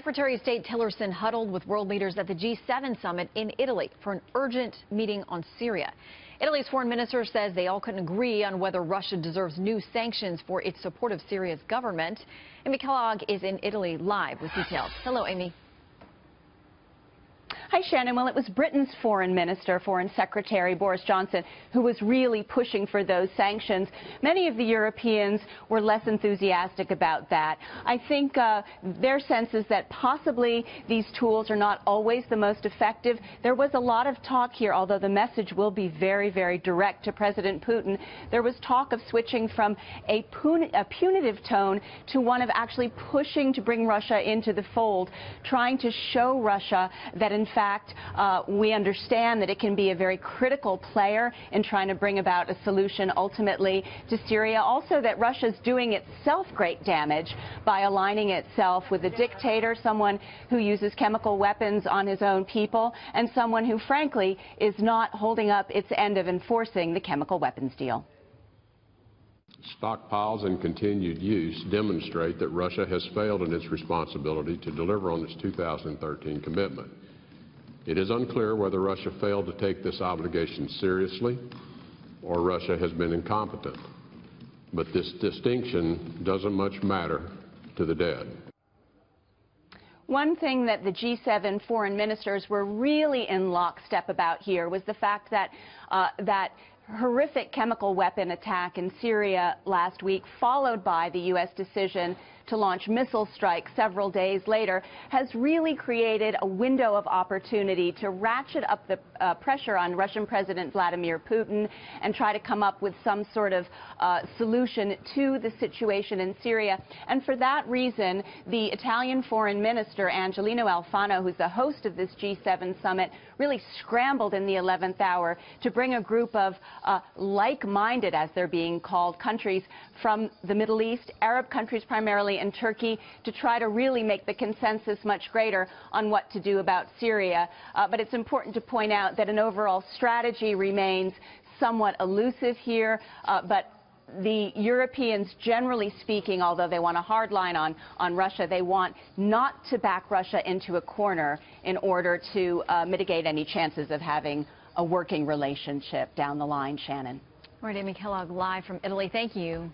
Secretary of State Tillerson huddled with world leaders at the G7 summit in Italy for an urgent meeting on Syria. Italy's foreign minister says they all couldn't agree on whether Russia deserves new sanctions for its support of Syria's government. Amy Kellogg is in Italy live with details. Hello, Amy. Hi, Shannon. Well, it was Britain's Foreign Secretary Boris Johnson who was really pushing for those sanctions. Many of the Europeans were less enthusiastic about that. I think their sense is that possibly these tools are not always the most effective. There was a lot of talk here, although the message will be very, very direct to President Putin. There was talk of switching from a punitive tone to one of actually pushing to bring Russia into the fold, trying to show Russia that, in fact, we understand that it can be a very critical player in trying to bring about a solution ultimately to Syria. Also, that Russia's doing itself great damage by aligning itself with a dictator, someone who uses chemical weapons on his own people, and someone who, frankly, is not holding up its end of enforcing the chemical weapons deal. Stockpiles and continued use demonstrate that Russia has failed in its responsibility to deliver on its 2013 commitment. It is unclear whether Russia failed to take this obligation seriously or Russia has been incompetent. But this distinction doesn't much matter to the dead. One thing that the G7 foreign ministers were really in lockstep about here was the fact that that horrific chemical weapon attack in Syria last week, followed by the U.S. decision to launch missile strikes several days later, has really created a window of opportunity to ratchet up the pressure on Russian President Vladimir Putin and try to come up with some sort of solution to the situation in Syria. And for that reason, the Italian Foreign Minister, Angelino Alfano, who's the host of this G7 summit, really scrambled in the 11th hour to bring a group of like-minded, as they're being called, countries from the Middle East, Arab countries primarily, and Turkey, to try to really make the consensus much greater on what to do about Syria. But it's important to point out that an overall strategy remains somewhat elusive here, but the Europeans, generally speaking, although they want a hard line on Russia, they want not to back Russia into a corner in order to mitigate any chances of having a working relationship down the line, Shannon. All right, Amy Kellogg live from Italy. Thank you.